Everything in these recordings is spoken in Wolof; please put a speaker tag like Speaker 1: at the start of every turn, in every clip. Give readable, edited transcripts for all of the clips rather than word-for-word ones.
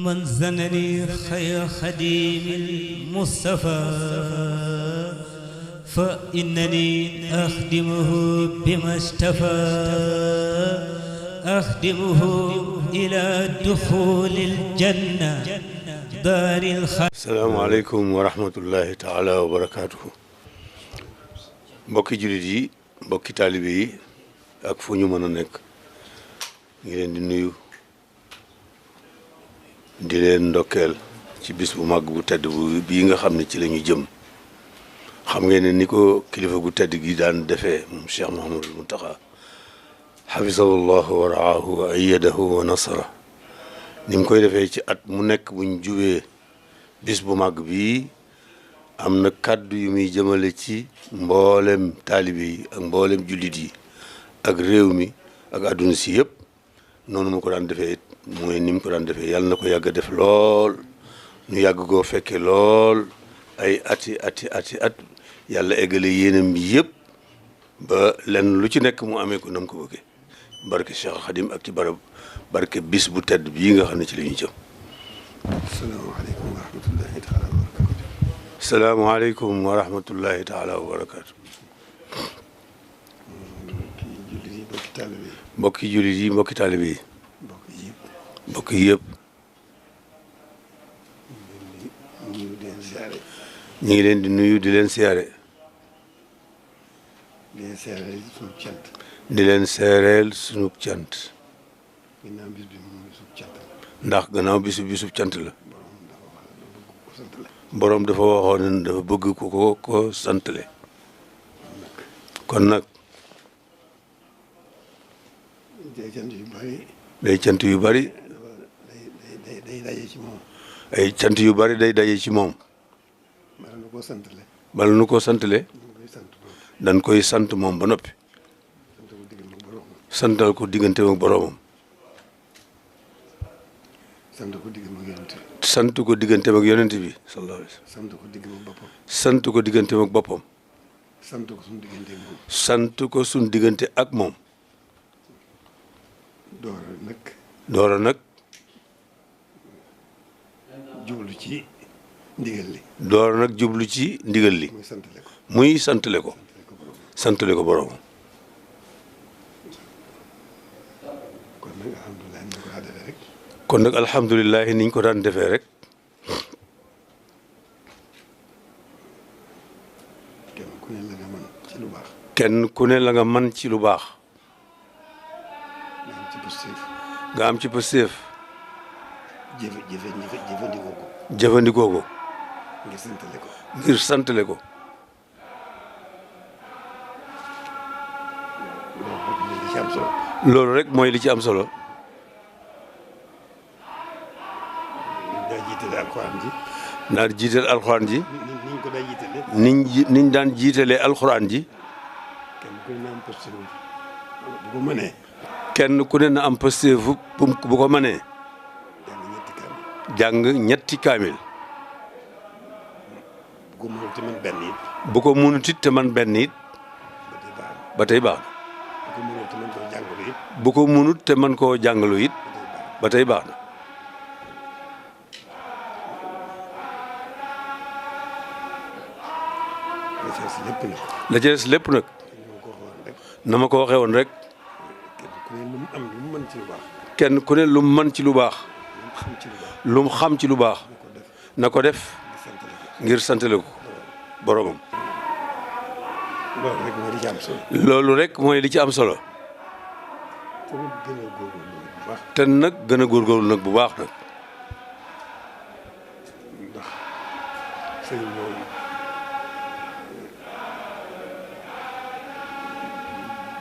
Speaker 1: من زنني خير خديم المصطفى فإنني أخدمه بما اشتفى أخدمه إلى دخول الجنة دار الخير. السلام عليكم ورحمة الله تعالى وبركاته. mbokki jullit yi mbokki taalibe yi ak fu ñu mën a nekk ngi leen di nuyu di leen ndokkeel ci bis bu màgg bu tedd bu bii nga xam ne ci la ñu jëm. xam ngeen ne ni ko kilifa gu tedd gi daan defee moom Cheikh Mouhamadul Mountakha xafisahullahu wa raahu wa ayyadahu wa nasara ni mu koy defee ci at mu nekk buñ jubee bis bu màgg bii am na kàddu yu muy jëmale ci mboolem taalibe yi ak mboolem jullit yi ak réew mi ak àdduna si yëpp noonu mu ko daan defee it mooy ni mu ko daan defee yàlla na ko yàgg a def lool ñu yàgg koo fekke lool ay at yàlla eggale yéenam bi yëpp ba lenn lu ci nekk mu amee ko nam ko bëggee barke Cheikh Khadim ak ci barke bis bu tedd bii nga xam ne ci la ñu jëm. salaamaaleykum wa rahmatullahi taala wa barakaatu. mbokki jullit yi mbokki taalibe yi. mbokk yi yëpp. ñu ngi leen di nuyu di leen siyaare.
Speaker 2: di leen seereel sunu cant.
Speaker 1: di leen seereel sunu cant.
Speaker 2: gannaaw bis bi moom bisub cant la.
Speaker 1: ndax gannaaw bisub cant la. borom dafa waxoon ne dafa bëgg ku ko santale. kon nag.
Speaker 2: day cant yu bari.
Speaker 1: day cant yu bari.
Speaker 2: day daje ci moom.
Speaker 1: ay cant yu bari day daje ci moom.
Speaker 2: bala nu koo santale.
Speaker 1: bala nu koo santale. dañ koy sant moom ba noppi. santal ko diggante ak boromam.
Speaker 2: sant ko diggante ak yonent bi.
Speaker 1: sant ko diggante ak yonent bi sallallahu alayhi wa sallam.
Speaker 2: sant ko diggante ak boppam.
Speaker 1: sant ko diggante ak boppam.
Speaker 2: sant ko suñu diggante ak moom.
Speaker 1: sant ko suñu diggante ak moom. doora nag.
Speaker 2: jublu ci ndigal li.
Speaker 1: doora nag jublu ci ndigal li. muy santale ko. santale ko borom. kon nag alhamdulilah ni ñu ko daan defee rek.
Speaker 2: kenn ku ne la nga mën ci lu baax.
Speaker 1: kenn ku ne la nga mën ci lu baax.
Speaker 2: nga am ci pësteef.
Speaker 1: nga am ci pësteef.
Speaker 2: jëfandikoo ko.
Speaker 1: jëfandikoo ko.
Speaker 2: ngir santale ko.
Speaker 1: ngir santale ko. loolu rek mooy li ci am solo.
Speaker 2: daa jiitale alxuraan ji.
Speaker 1: naa jiital alxuraan ji.
Speaker 2: niñ ko daa jiitale.
Speaker 1: niñ daan jiitalee alxuraan ji.
Speaker 2: kenn ku ne na am pësteef bu ko mënee.
Speaker 1: kenn ku ne na am pësteef bu ko mënee. jàng ñetti kaamil.
Speaker 2: bu ko mënut te man benn it.
Speaker 1: bu ko mënut it te man benn it. ba tey baax na. bu ko mënut te man koo jàngalu it. ba tey baax na. la ca des lépp nag. na ma ko waxee woon rek. kenn ku ne lu mu mën ci lu baax. lu mu xam ci lu baax. na ko def. ngir santale ko boromam. loolu rek mooy li ci am solo. te nag gën a góorgóorlu nag bu baax nag.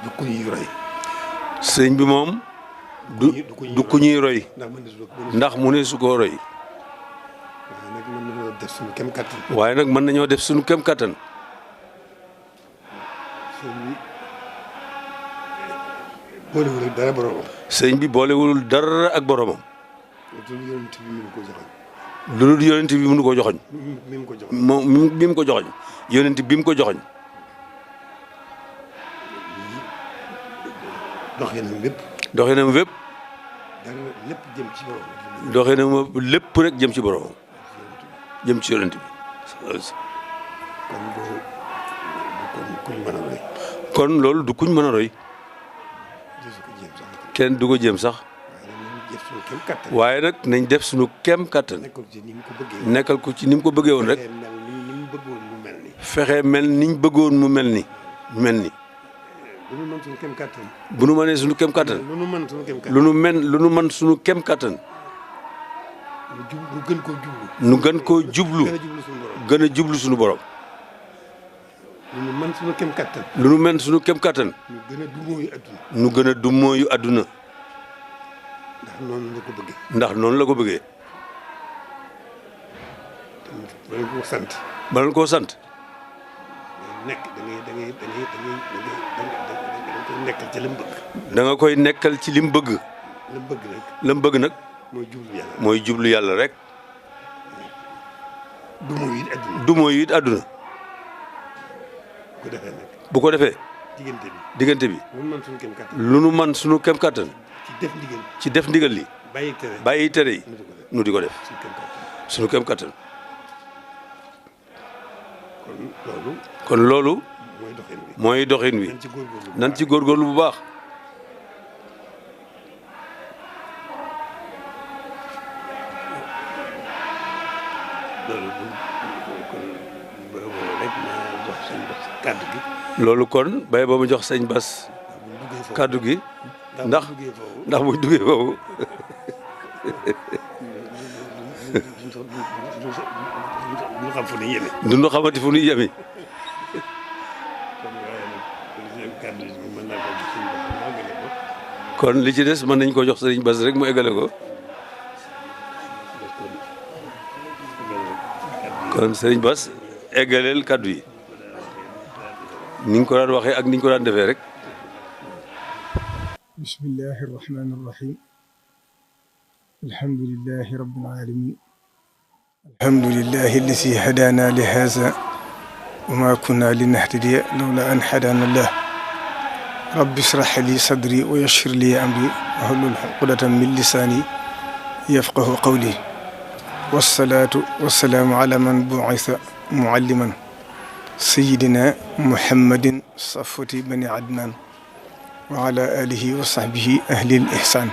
Speaker 2: du ku ñuy roy.
Speaker 1: sëñ bi moom. du ku ñuy roy. ndax mu ne su koo roy. waaye nag mën nañoo def suñu kem kattan.
Speaker 2: boolewul dara boromam.
Speaker 1: sëñ bi boolewul dara ak boromam. lu dul yonent bi mënu ko joxoñ. moom mi mu ko joxoñ. yonent bi mu ko joxoñ.
Speaker 2: doxinam wépp.
Speaker 1: doxinam wépp.
Speaker 2: dara lépp jëm ci borom.
Speaker 1: doxee na ma lépp rek jëm ci borom jëm ci yonent bi.
Speaker 2: kon kuñ mën a roy.
Speaker 1: kon loolu du kuñ mën a roy. kenn du ko jéem sax. waaye nag nañ def suñu kem kattan. nekkal ko ci ni mu ko bëggee woon rek. fexe mel niñ bëggoon mu mel ni. bu nu mën suñu kem kattan. bu nu mënee suñu kem kattan. lu nu mën suñu kem kattan. nu gën koo jublu. gën a jublu suñu borom.
Speaker 2: lu nu mën suñu kem kattan.
Speaker 1: lu nu mën suñu kem kattan. nu gën a dumóoyu adduna. ndax noonu la ko bëggee.
Speaker 2: bala koo sant.
Speaker 1: bala koo sant.
Speaker 2: nekkal ci li mu bëgg.
Speaker 1: da nga koy nekkal ci li mu bëgg. la mu bëgg nag. mooy jublu yàlla rek. du mooy it àdduna. bu ko defee. diggante bi. lu nu man suñu kem kattan. ci def ndigal li. bàyyi tere yi. nu di ko def. suñu kem kattan. kon loolu. mooy doxin wi. nan ci góorgóorlu bu baax. loolu kon bay ba mu jox sëñ Bass kàddu gi. ndax buñ duggee foofu. duñu xamati fu ñuy yemi. kon li ci des mën nañ ko jox sëriñ Bass rek mu eggale ko. kon sëriñ Bass eggaleel kàddu yi. ni nga ko daan waxee ak ni ñu ko daan defee rek.
Speaker 3: bismillahi irrahmani irrahim alhamdulilahi rabbil alamin alhamdulilahi alladi hadana li haza wa ma kunna linahtadiya lawla an hadana allah rabbi israh li sadri wa yassir li amri wahlul uqdatan min lisani yafqahu qawli wassalatu wassalaamu ala man bu'itha mualliman sayidina muhammadin safwati bani adnan wa ala alihi wa sahbihi ahlil ihsan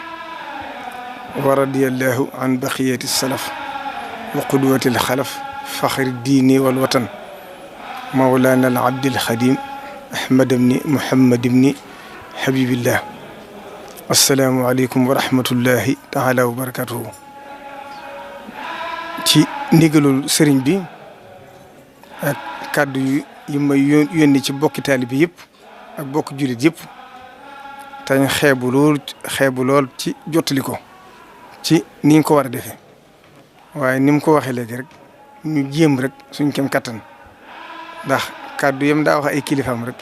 Speaker 3: wa radiyallahu an baqiyati salaf wa qudwati alxalaf faxri diini wal watan mawlana al abdil xadim ahmad ibni muhammad ibni habibillah assalaamu aleykum wa rahmatullahi taala wa barakatuhu ci ndigalul sëriñ bi ak kàddu yi may yónni ci bokki taalibe yëpp ak bokki jullit yëpp tañ xeebu lool ci jottali ko ci niñ ko war a defee waaye ni mu ko waxee léegi rek ñu jéem rek suñ kem kattan ndax kàddu yam daa wax ay kilifaam rek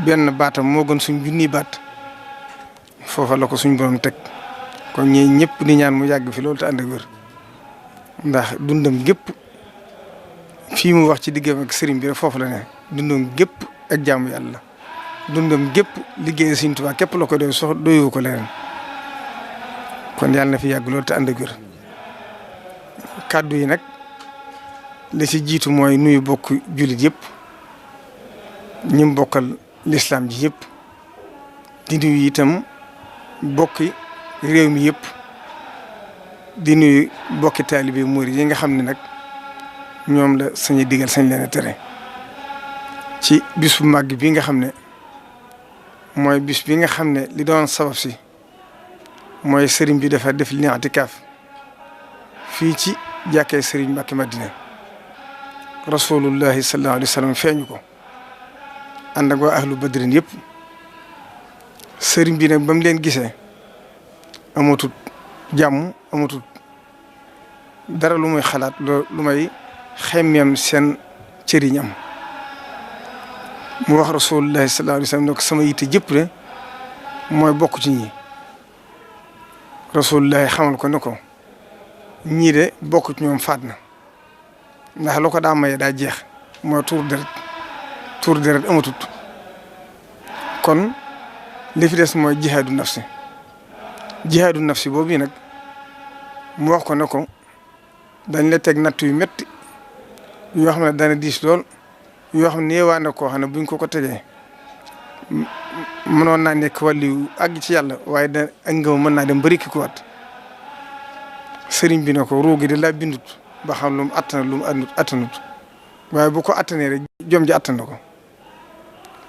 Speaker 3: benn baatam moo gën suñ junniy baat foofa la ko suñ borom teg kon ñi ñëpp di ñaan mu yàgg fi loolu te ànd ak wér ndax dundam gépp fii mu wax ci diggam ak sëriñ bi rek foofu la ne dundam gépp ak jaamu yàlla dundam gépp liggéey Sëriñ Tuubaa képp la ko doy doyoo ko leneen kon yàlla na fi yàgg loolu te ànd ak wér kàddu yi nag li ci jiitu mooy nuyu bokk jullit yëpp ñim bokkal lislaam ji yëpp di nuyu itam bokki réew mi yëpp di nuyu bokki taalibe murid yi nga xam ne nag ñoom la sañ digal sañ leen a tere ci bis bu màgg bi nga xam ne mooy bis bi nga xam ne li doon sabab si mooy sëriñ bi dafa def li i'tikaaf fii ci jàkkee sëriñ Mbàkke Madina rasulullahi sallallahu alayhi wa sallam feeñu ko ànd ak waa ahlu badrin yëpp sëriñ bi nag ba mu leen gisee amatut jàmm amatut dara lu muy xalaat lu may xemmeem seen cëriñ am mu wax rasulullahi sallallahu alayhi wa sallam ne ko sama yitte jëpp de mooy bokk ci ñi rasulullahi xamal ko ne ko ñii de bokk ci ñoom faat na ndax lu ko daa maye daa jeex mooy tuur deret amatut kon li fi des mooy jihaadu nafsi jihaadu nafsi boobu nag mu wax ko ne ko dañ la teg natt yu métti yoo xam ne dana diis lool yoo xam ne néewaa na koo xam ne buñ ko tegee mënoon naa nekk wàllu àgg ci yàlla waaye da ak ngëm mën naa dem bari ki ko wat sëriñ bi ne ko ruugi de laa bindut ba xam lu mu attana lu mu attanut waaye bu ko attanee rek jom ji attan na ko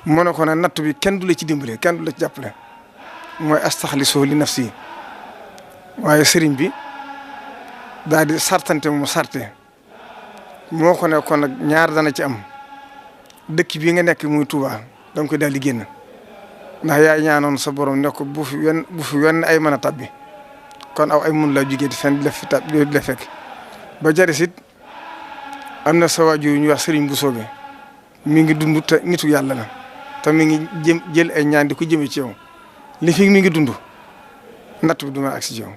Speaker 3: mu ne ko nag natt bi kenn du la ci dimbale kenn du la ci jàppale mooy astaxlisu li nafsi waaye sëriñ bi daal di sartante mu sarte moo ko ne kon nag ñaar dana ci am dëkk bii nga nekk muy Touba da nga koy daal di génn ndax yaay ñaanoon sa borom ne ko bu fi wenn ay mën a tabbi kon aw ay mun laa jugee di fen di la fi tab di la fekk ba jaris it am na sa waajur yu ñuy wax sëriñ bu soobee mi ngi dund te nitu yàlla la te mi ngi jël ay ñaan di ko jëme ci yow li fi mi ngi dund natt bi du ma agsi ci yow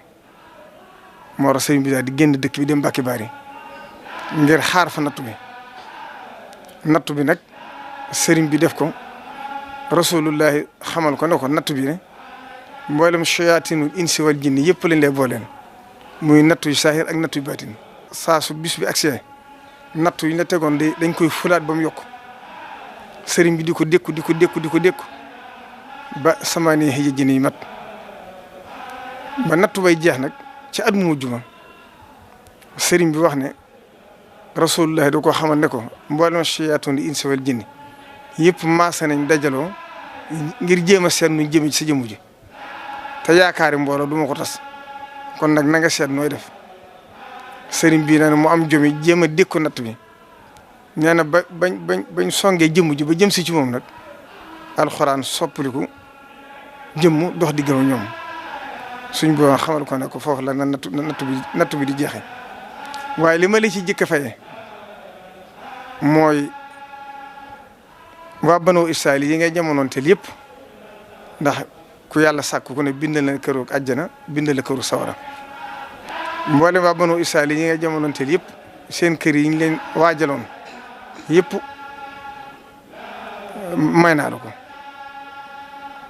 Speaker 3: moo tax sëriñ bi daal di génn dëkk bi dem Mbàkke Bari ngir xaar fa nattu bi nag sëriñ bi def ko rasulullahi xamal ko ne ko nattu bi ne mboolem shayaatinul insi wal jinni yëpp lañ lay booleen muy nattu yu saahir ak nattu yu baatin saa su bis bi agsee nattu yi la tegoon dañ koy fulaat ba mu yokk sëriñ bi di ko dékku ba samaani xëy jinni yi mat ba nattu bay jeex nag ci at mu mujj ma sëriñ bi wax ne rasulullah da ko xamal ne ko mboolem shayaatun di insi wal jinni yëpp maase nañ dajaloo ngir jéem a seet nuñ jëme ci sa jëmm ji te yaakaari mbooloo du ma ko tas kon nag na nga seet nooy def sëriñ bi nee na mu am jomi jéem a dékku natt bi nee na bañ songee jëmm ji ba jëm si ci moom nag alxuraan soppaliku jëmm dox di gëm a ñoom suñ boo xamal ko ne ko foofu la na nattu bi di jeexe waaye li ma la ci jëkk a faye mooy waa Banu Israayil yi ngay jamonoonteel yëpp ndax ku yàlla sàkk ku ne bindal na këru àjjana bindal la këru sawara mboolem waa Banu Israayil yi ngay jamonoonteel yëpp seen kër yi ñu leen waajaloon yëpp may naa la ko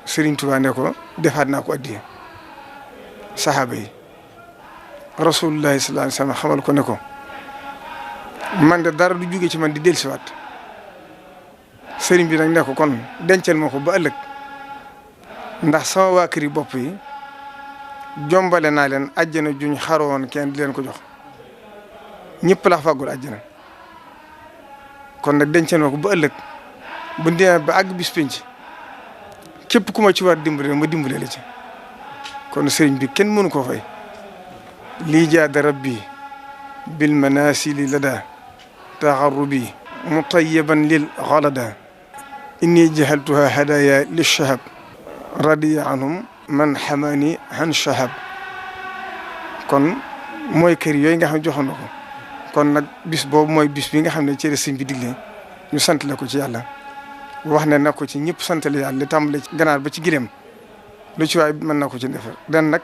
Speaker 3: Sëriñ Tuubaa ne ko defaat naa ko addiya saxaaba yi rasulullahi sallallahu alayhi wasallam xamal ko ne ko man de dara du jóge ci man di dellusiwaat sëriñ bi nag ne ko kon dencal ma ko ba ëllëg ndax sama waa kër yi bopp yi jombale naa leen àjjana juñ xaroon kenn di leen ko jox ñëpp la fàggul àjjana kon nag dencal ma ko ba ëllëg bu demee ba àgg bis penc képp ku ma ci war dimbale ma dimbale la ci kon sëriñ bi kenn mënu koo fay lii jaada rabbi bil manasili lada taxarrubi mutayyiban lil xalada inni jahaltuha hadaya li shahab radiya anhum man xamani han shahab kon mooy kër yooyu nga xam ne joxoon na ko kon nag bis boobu mooy bis bi nga xam ne ci sëriñ bi digle ñu sant la ko ci yàlla wax ne na ko ci ñëpp sant la yàlla li tàmbale ci ganaar ba ci gileem lu ci waay mën na ko ci defar dan nag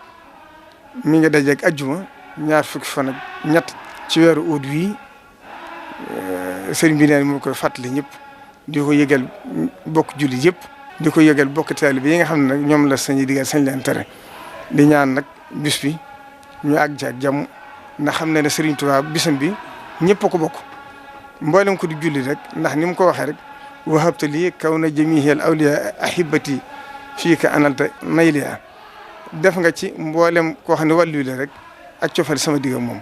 Speaker 3: mi ngi dajeeg ajjuma ñaar fukki fan ak ñett ci weeru ut wii sëriñ bi neen moo koy fàttali ñëpp di ko yëgal bokk jullit yëpp di ko yëgal bokk taalibe yi nga xam ne nag ñoom la sañuy digal sañ leen tere di ñaan nag bis bi ñu àgg ci ak jàmm ndax xam ne ne Sëriñ Tuubaa bisam bi ñëpp a ko bokk mboolem ko di julli rek ndax ni mu ko waxee rek wahabta lii kaw na jamihil awliya ahibati fii ka analta nayliya def nga ci mboolem koo xam ne wàllu la rek ak cofal sama digga moom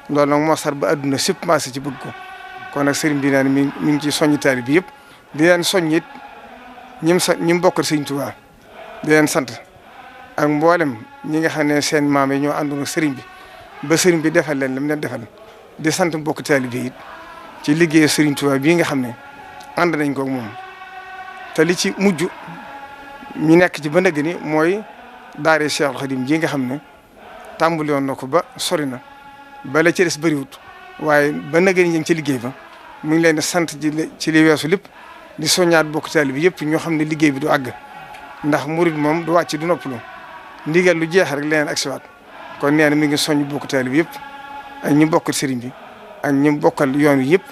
Speaker 3: loolu nag moo sar ba adduna sëpp maase ci bëgg ko kon nag sëriñ bi naan mi ngi ci soññi taalibe bi yëpp di leen soññ it ñi mu bokkal Sëriñ Tuubaa di leen sant ak mboolem ñi nga xam ne seen maam yi ñoo àndoon ak sëriñ bi ba sëriñ bi defal leen li mu leen defal di sant mbokk taalibe bi it ci liggéey Sëriñ Tuubaa bii nga xam ne ànd nañ ko moom te li ci mujj ñu nekk ci ba ndëgg ni mooy daare Cheikhul Khadim ji nga xam ne tàmbali woon na ko ba sori na ba la ci des bëriwut waaye ba ndëgg ni ñu ngi ci liggéey ba mu ngi leen di sant ci li weesu lépp di soññaat bokk taalibe bi yëpp ñoo xam ne liggéey bi du àgg ndax murid moom du wàcc du noppalu ndigal lu jeex rek leneen ak siwaat kon nee na mi ngi soññ bokk taalibe bi yëpp ak ñi bokkal sëriñ bi ak ñi bokkal yoon wi yëpp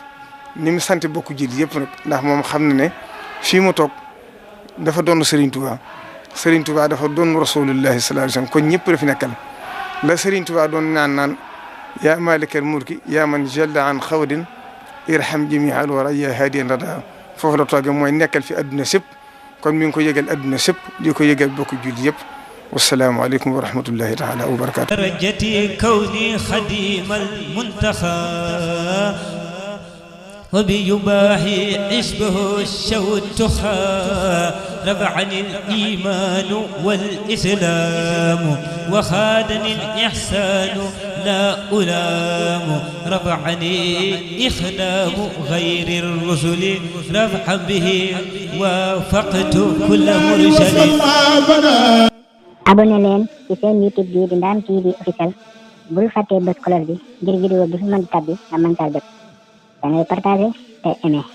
Speaker 3: ni mu sant bokk jiit yëpp nag ndax moom xam na ne fii mu toog dafa doon Sëriñ Tuubaa Serigne Touba dafa doon rasulullahi sallallahu alayhi wasallam kon ñëpp la fi nekkal la Serigne Touba doon naan yaa malikal mulki yaa man jalla an xawdin irham jami'al wara yaa hadiyan rada foofu la toogee mooy nekkal fi adduna sëpp kon mi ngi ko yëgal adduna sëpp di ko yëgal bokk julli yëpp wassalaamu aleykum wa rahmatullahi taala wa barakatuh
Speaker 4: درجتي كوني خديم المنتخى وبيباهي عشبه الشوتخى رفعني الإيمان والإسلام وخادني الإحسان لا ألام رفعني إخدام غير الرسل رفعا به وافقت كل مرسل
Speaker 5: abonné leen ci seen YouTube bi di Ndam TV officiel bul fàtte bës cloche bi ngir vidéo bi fi mën di tabbi nga mën caa jot da ngay partager te aimer.